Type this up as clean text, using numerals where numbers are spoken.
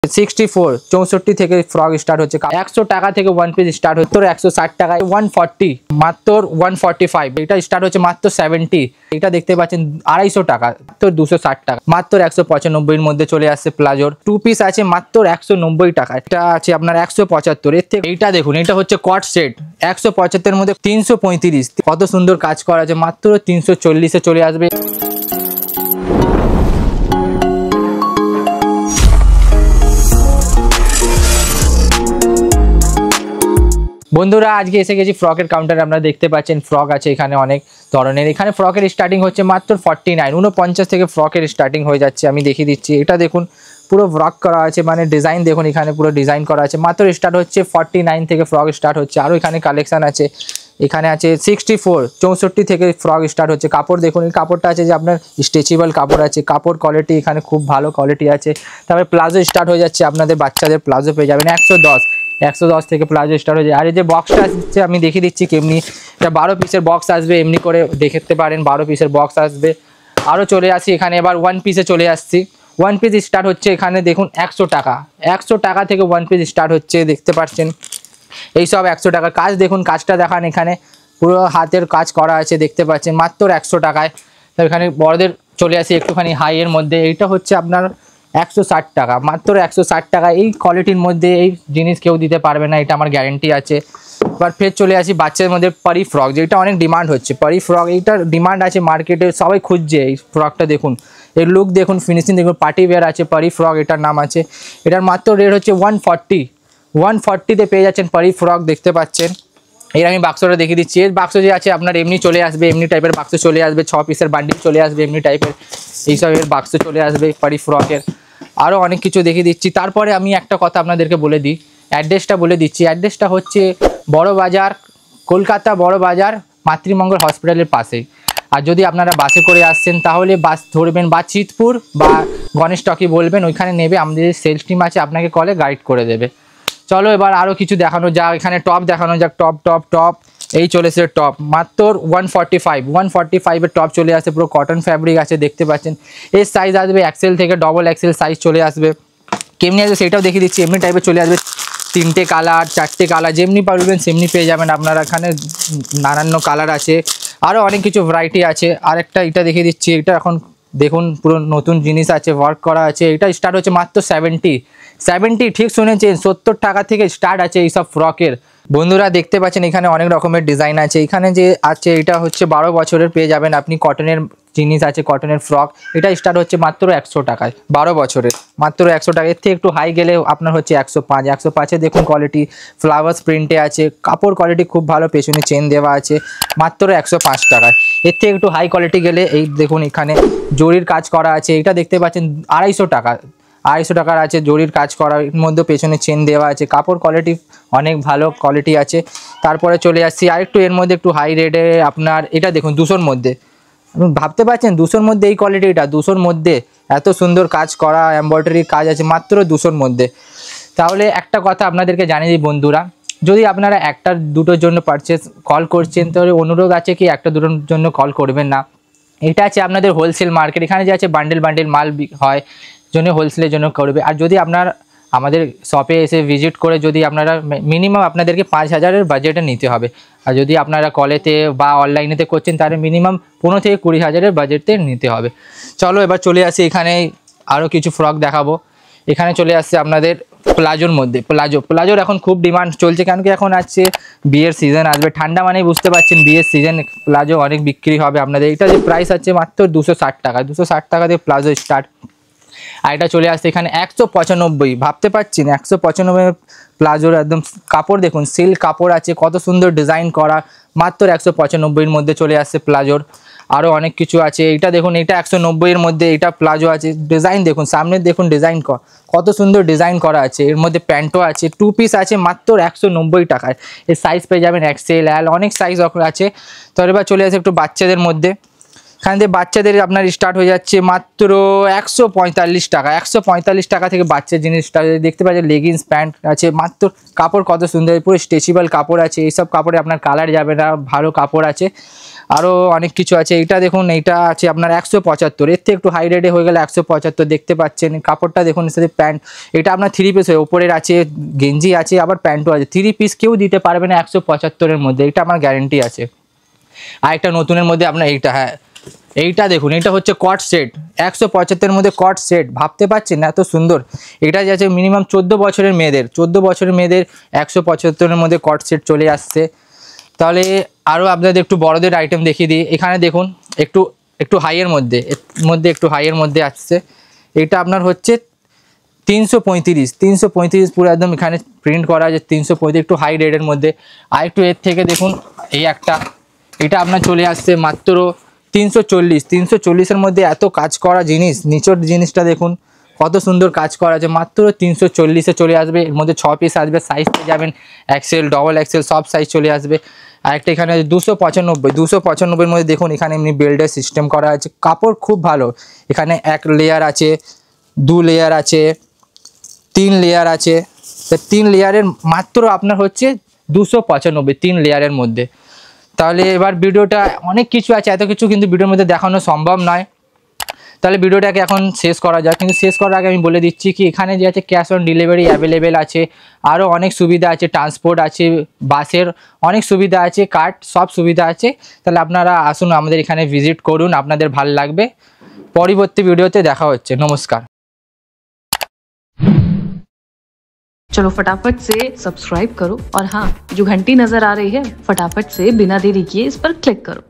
64 64 থেকে frock start হচ্ছে 100 টাকা থেকে ওয়ান পিস স্টার্ট হচ্ছে 160 টাকায় 140 মাত্র 145 এটা স্টার্ট হচ্ছে মাত্র 70 এটা দেখতে পাচ্ছেন 250 টাকা তো 260 টাকা মাত্র 195 এর মধ্যে চলে আসছে প্লাজোর টু পিস আছে মাত্র 190 টাকা এটা আছে আপনার 175 এর থেকে এটা দেখুন এটা হচ্ছে কট সেট 175 এর মধ্যে 335 কত সুন্দর কাজ করা আছে মাত্র 340 এ চলে আসবে। বন্ধুরা আজকে এসে গেছি ফ্রকের কাউন্টারে আপনারা দেখতে পাচ্ছেন ফ্রক আছে এখানে অনেক ধরনের এখানে ফ্রকের স্টার্টিং হচ্ছে মাত্র 49 থেকে ফ্রকের স্টার্টিং হয়ে যাচ্ছে আমি দেখিয়ে দিচ্ছি এটা দেখুন পুরো ওয়ার্ক করা আছে মানে ডিজাইন দেখুন এখানে পুরো ডিজাইন করা আছে মাত্র স্টার্ট হচ্ছে 49 থেকে ফ্রক স্টার্ট হচ্ছে আরও এখানে কালেকশন আছে এখানে আছে 64 থেকে ফ্রক স্টার্ট হচ্ছে কাপড় দেখুন এই কাপড়টা আছে যে আপনার স্ট্রেচেবল কাপড় আছে কাপড় কোয়ালিটি এখানে খুব ভালো কোয়ালিটি আছে তারপরে প্লাজো স্টার্ট হয়ে যাচ্ছে আপনাদের বাচ্চাদের প্লাজো পেয়ে যাবেন 110 থেকে প্লাজো স্টার্ট হয়ে যায় আর এই যে বক্সটা আসছে আমি দেখিয়ে দিচ্ছি কেমনি এটা 12 পিসের বক্স আসবে এমনি করে দেখতে পারেন 12 পিসের বক্স আসবে আরও চলে আসি এখানে এবার ওয়ান পিসে চলে আসছি ওয়ান পিস স্টার্ট হচ্ছে এখানে দেখুন 100 টাকা থেকে ওয়ান পিস স্টার্ট হচ্ছে দেখতে পাচ্ছেন এইসব 100 টাকার কাজ দেখুন কাজটা দেখান এখানে পুরো হাতের কাজ করা আছে দেখতে পাচ্ছেন মাত্র 100 টাকায় তো এখানে বড়দের চলে আসি একটুখানি হাইয়ের মধ্যে এইটা হচ্ছে আপনার 160 টাকা মাত্র 160 টাকা এই কোয়ালিটির মধ্যে এই জিনিস কেউ দিতে পারবে না এটা আমার গ্যারেন্টি আছে এবার ফের চলে আসি বাচ্চাদের মধ্যে পরি ফ্রক যেটা অনেক ডিমান্ড হচ্ছে পরি ফ্রক এইটার ডিমান্ড আছে মার্কেটে সবাই খুঁজছে এই ফ্রকটা দেখুন এর লুক দেখুন ফিনিশিং দেখুন পার্টি ওয়্যার আছে পরি ফ্রক এটার নাম আছে এটার মাত্র রেট হচ্ছে 140 পেয়ে যাচ্ছেন পরি ফ্রক দেখতে পাচ্ছেন এর আমি বাক্সটা দেখিয়ে দিচ্ছি এর বাক্স যে আছে আপনার এমনি চলে আসবে এমনি টাইপের বাক্স চলে আসবে 6 পিসের বান্ডিল চলে আসবে এমনি টাইপের এইসবের বাক্স চলে আসবে পরি ফ্রকের আরও অনেক কিছু দেখিয়ে দিচ্ছি তারপরে আমি একটা কথা আপনাদেরকে বলে দিই অ্যাড্রেসটা বলে দিচ্ছি অ্যাড্রেসটা হচ্ছে বড় বাজার কলকাতা বড় বাজার মাতৃমঙ্গল হসপিটালের পাশেই আর যদি আপনারা বাসে করে আসছেন তাহলে বাস ধরবেন বা চিতপুর বা গণেশ টকি বলবেন ওইখানে নেবে আমাদের সেলস টিম আছে আপনাকে কলে গাইড করে দেবে চলো এবার আরও কিছু দেখানো যাক এখানে টপ দেখানো যাক টপ এই চলে এসে টপ মাত্র 145 এর টপ চলে আসে পুরো কটন ফ্যাব্রিক আছে দেখতে পাচ্ছেন এর সাইজ আসবে এক্সেল থেকে ডবল এক্সেল সাইজ চলে আসবে কেমনি আসবে সেটাও দেখিয়ে দিচ্ছি এমনি টাইপের চলে আসবে 3টে কালার 4টে কালার যেমনি পারবেন সেমনি পেয়ে যাবেন আপনারা এখানে নানান কালার আছে আরও অনেক কিছু ভ্যারাইটি আছে আরেকটা এটা দেখিয়ে দিচ্ছি এটা এখন দেখুন পুরো নতুন জিনিস আছে ওয়ার্ক করা আছে এটা স্টার্ট হচ্ছে মাত্র 70 ঠিক শুনেছেন 70 টাকা থেকে স্টার্ট আছে এইসব ফ্রকের বন্ধুরা দেখতে পাচ্ছেন এখানে অনেক রকমের ডিজাইন আছে এখানে যে আছে এটা হচ্ছে 12 বছরের পেয়ে যাবেন আপনি কটনের জিনিস আছে কটনের ফ্রক এটা স্টার্ট হচ্ছে মাত্র 100 টাকায় 12 বছরের মাত্র 100 টাকা এর থেকে একটু হাই গেলে আপনার হচ্ছে 105 দেখুন কোয়ালিটি ফ্লাওয়ার্স প্রিন্টে আছে কাপড় কোয়ালিটি খুব ভালো পেছনে চেন দেওয়া আছে মাত্র 105 টাকায় এর থেকে একটু হাই কোয়ালিটি গেলে এই দেখুন এখানে জরির কাজ করা আছে এটা দেখতে পাচ্ছেন 250 টাকার আছে জরির কাজ করার মধ্যে পেছনে চেন দেওয়া আছে কাপড় কোয়ালিটি অনেক ভালো কোয়ালিটি আছে তারপরে চলে আসছি আরেকটু এর মধ্যে একটু হাই রেটে আপনার এটা দেখুন 200-র মধ্যে আপনি ভাবতে পারছেন 200-র মধ্যে এই কোয়ালিটিটা 200-র মধ্যে এত সুন্দর কাজ করা এমব্রয়ডারি কাজ আছে মাত্র 200-র মধ্যে তাহলে একটা কথা আপনাদেরকে জানিয়ে দিই বন্ধুরা যদি আপনারা একটা দুটোর জন্য কল করছেন তাহলে অনুরোধ আছে কি একটা দুটোর জন্য কল করবেন না এটা আছে আপনাদের হোলসেল মার্কেট এখানে যে আছে বান্ডেল মাল হয় জন্য হোলসেলের জন্য করবে আর যদি আপনার আমাদের শপে এসে ভিজিট করে যদি আপনারা মিনিমাম আপনাদেরকে 5000-এর বাজেটে নিতে হবে আর যদি আপনারা কলেতে বা অনলাইনেতে করছেন তাহলে মিনিমাম 15 থেকে 20,000-এর বাজেটে নিতে হবে চলো এবার চলে আসি এখানে আরও কিছু ফ্রক দেখাবো এখানে চলে আসছে আপনাদের প্লাজোর মধ্যে প্লাজোর এখন খুব ডিমান্ড চলছে কারণ কি এখন আছে বিয়ের সিজন আসবে ঠান্ডা মানেই বুঝতে পারছেন বিয়ের সিজন প্লাজো অনেক বিক্রি হবে আপনাদের এটা যে প্রাইস আছে মাত্র 260 টাকা দিয়ে প্লাজো স্টার্ট আর এটা চলে আসছে এখানে 195 ভাবতে পারছেন 195 প্লাজোর একদম কাপড় দেখুন সিল্ক কাপড় আছে কত সুন্দর ডিজাইন করা মাত্র 195-এর মধ্যে চলে আসছে প্লাজোর আরও অনেক কিছু আছে এটা দেখুন এটা 190-এর মধ্যে এটা প্লাজো আছে ডিজাইন দেখুন সামনে দেখুন ডিজাইন কত সুন্দর ডিজাইন করা আছে এর মধ্যে প্যান্টও আছে টু পিস আছে মাত্র 190 টাকায় এর সাইজ পেয়ে যাবেন এক্সেল এল অনেক সাইজ আছে তো এবার চলে আসে একটু বাচ্চাদের মধ্যে এখান থেকে বাচ্চাদের আপনার স্টার্ট হয়ে যাচ্ছে মাত্র 145 টাকা থেকে বাচ্চার জিনিসটা দেখতে পাচ্ছেন লেগিংস প্যান্ট আছে মাত্র কাপড় কত সুন্দর পুরো স্ট্রেচেবল কাপড় আছে এইসব কাপড়ে আপনার কালার যাবে না ভালো কাপড় আছে আরও অনেক কিছু আছে। এইটা দেখুন, এইটা আছে আপনার 175, এর থেকে একটু হাই রেটে হয়ে গেলে 175 দেখতে পাচ্ছেন। কাপড়টা দেখুন, সাথে প্যান্ট, এটা আপনার 3 পিস হয়, ওপরের আছে, গেঞ্জি আছে, আবার প্যান্টও আছে। 3 পিস কেউ দিতে পারবে না 175-এর মধ্যে, এটা আমার গ্যারেন্টি আছে। আর একটা নতুনের মধ্যে আপনার এইটা, হ্যাঁ এইটা দেখুন, এটা হচ্ছে কট সেট, 175-এর মধ্যে কট সেট, ভাবতে পারছেন এত সুন্দর। এটা যে আছে মিনিমাম 14 বছরের মেয়েদের, 175-এর মধ্যে কট সেট চলে আসছে। তাহলে আরও আপনাদের একটু বড়দের আইটেম দেখিয়ে দিই। এখানে দেখুন একটু হাইয়ের মধ্যে, একটু হাইয়ের মধ্যে আসছে। এটা আপনার হচ্ছে 335 পুরো একদম এখানে প্রিন্ট করা আছে 335, একটু হাই রেটের মধ্যে। আর একটু এর থেকে দেখুন, এই একটা, এটা আপনার চলে আসছে মাত্র 340-এর মধ্যে। এত কাজ করা জিনিস, নিচের জিনিসটা দেখুন কত সুন্দর কাজ করা আছে, মাত্র 340-এ চলে আসবে। এর মধ্যে 6 পিস আসবে, সাইজ পেয়ে যাবেন এক্সেল, ডবল এক্সেল, সব সাইজ চলে আসবে। আর একটা এখানে 295-এর মধ্যে দেখুন, এখানে এমনি বেল্টের সিস্টেম করা আছে, কাপড় খুব ভালো। এখানে 1 লেয়ার আছে, 2 লেয়ার আছে, 3 লেয়ার আছে। 3 লেয়ারের মাত্র আপনার হচ্ছে 295, 3 লেয়ারের মধ্যে। তাহলে এবার ভিডিওটা অনেক কিছু আছে, এত কিছু কিন্তু ভিডিওর মধ্যে দেখানো সম্ভব নয়। তাহলে ভিডিওটাকে এখন শেষ করা যাক, কিন্তু শেষ করার আগে আমি বলে দিচ্ছি কি এখানে যে আছে ক্যাশ অন ডেলিভারি অ্যাভেলেবেল আছে, আরও অনেক সুবিধা আছে, ট্রান্সপোর্ট আছে, বাসের অনেক সুবিধা আছে, কার্ড, সব সুবিধা আছে। তাহলে আপনারা আসুন, আমাদের এখানে ভিজিট করুন, আপনাদের ভালো লাগবে। পরবর্তী ভিডিওতে দেখা হচ্ছে, নমস্কার। चलो फटाफट से सब्सक्राइब करो और हाँ, जो घंटी नजर आ रही है फटाफट से बिना देरी किए इस पर क्लिक करो।